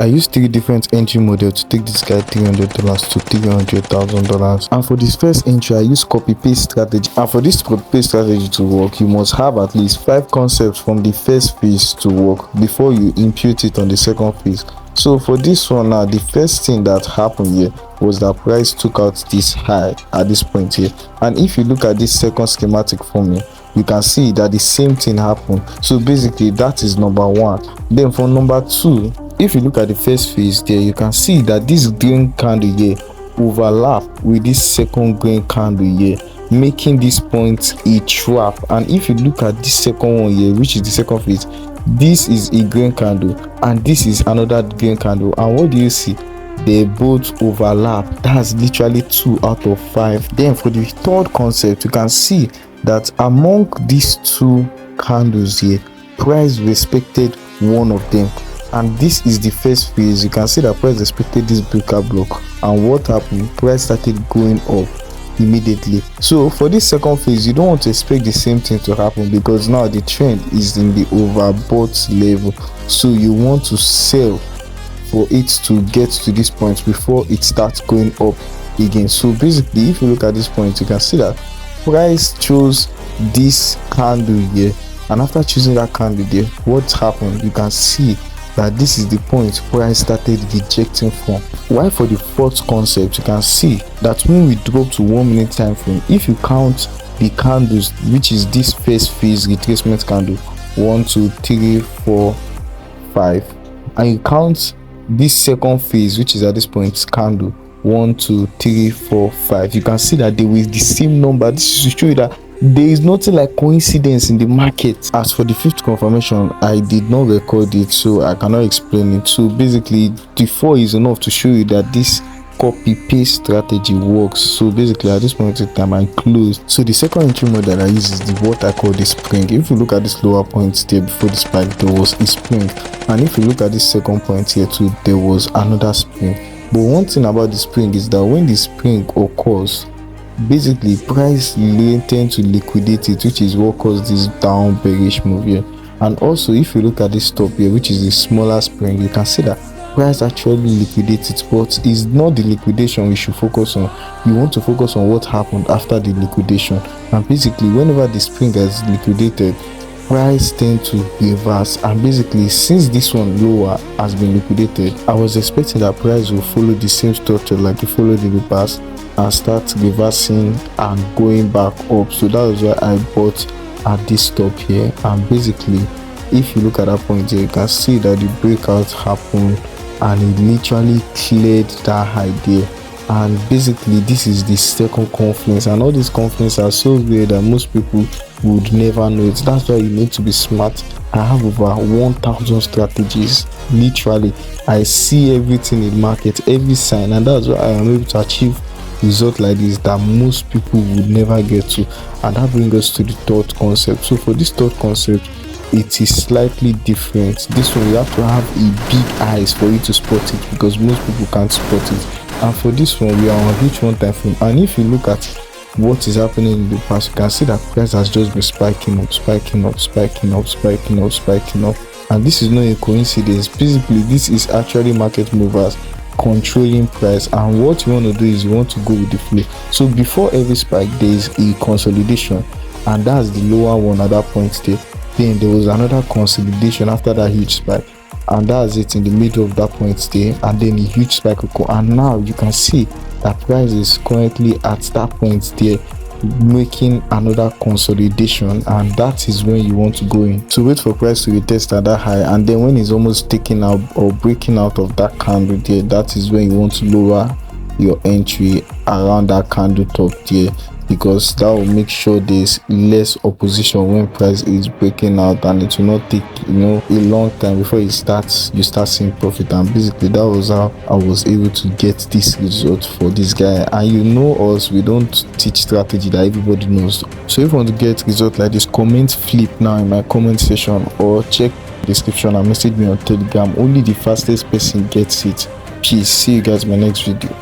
I used 3 different entry models to take this guy $300 to $300,000. And for this first entry, I used copy paste strategy. And for this copy paste strategy to work, you must have at least 5 concepts from the first phase to work before you impute it on the second phase. So for this one now, the first thing that happened here was that price took out this high at this point here. And if you look at this second schematic for me, you can see that the same thing happened. So basically that is number 1. Then for number 2, if you look at the first phase there, you can see that this green candle here overlap with this second green candle here, making this point a trap. And if you look at this second one here, which is the second phase, this is a green candle and this is another green candle, and what do you see? They both overlap. That's literally 2 out of 5. Then for the third concept, you can see that among these 2 candles here, price respected one of them, and this is the first phase. You can see that price respected this breaker block, and what happened? Price started going up immediately. So for this second phase, you don't want to expect the same thing to happen, because now the trend is in the overbought level. So you want to sell for it to get to this point before it starts going up again. So basically, if you look at this point, you can see that price chose this candle here, and after choosing that candle there, what happened? You can see that this is the point price started rejecting from. While for the fourth concept, you can see that when we drop to 1 minute time frame, if you count the candles, which is this first phase retracement candle, 1 2 3 4 5, and you count this second phase, which is at this point candle 1 2 3 4 5, you can see that they were the same number. This is to show you that there is nothing like coincidence in the market. As for the fifth confirmation, I did not record it, so I cannot explain it. So basically the 4 is enough to show you that this copy paste strategy works. So basically at this point in time, I'm closed. So the second entry mode that I use is what I call the spring. If you look at this lower point there before the spike, there was a spring, and if you look at this second point here too, there was another spring. But one thing about the spring is that when the spring occurs, basically price tend to liquidate it, which is what caused this down bearish move here. And also if you look at this top here, which is the smaller spring, you can see that price actually liquidates it, but it's not the liquidation we should focus on. You want to focus on what happened after the liquidation. And basically whenever the spring has liquidated, price tend to reverse. And basically since this one lower has been liquidated, I was expecting that price will follow the same structure like it followed in the past and start reversing and going back up. So that was why I bought at this top here. And basically if you look at that point here, you can see that the breakout happened and it literally cleared that high there. And basically this is the second confluence, and all these confluences are so weird that most people would never know it. That's why you need to be smart. I have over 1,000 strategies. Literally I see everything in market, every sign, and that's why I am able to achieve result like this that most people would never get to. And that brings us to the third concept. So for this third concept, it is slightly different. This one you have to have a big eyes for you to spot it, because most people can't spot it. And for this one, we are on each one time frame, and if you look at what is happening in the past, you can see that price has just been spiking up, spiking up, spiking up, spiking up, spiking up. And this is not a coincidence. Basically this is actually market movers controlling price, and what you want to do is you want to go with the flow. So before every spike there is a consolidation, and that's the lower one at that point there. Then there was another consolidation after that huge spike, and that's it in the middle of that point there, and then a huge spike will go. And now you can see that price is currently at that point there, making another consolidation, and that is when you want to go in. So wait for price to retest at that high, and then when it's almost taking out or breaking out of that candle there, that is when you want to lower your entry around that candle top there, because that will make sure there's less opposition when price is breaking out, and it will not take a long time before you start seeing profit. And basically that was how I was able to get this result for this guy. And you know us, we don't teach strategy that everybody knows. So if you want to get result like this, comment flip now in my comment section, or check the description and message me on Telegram. Only the fastest person gets it. Peace. See you guys in my next video.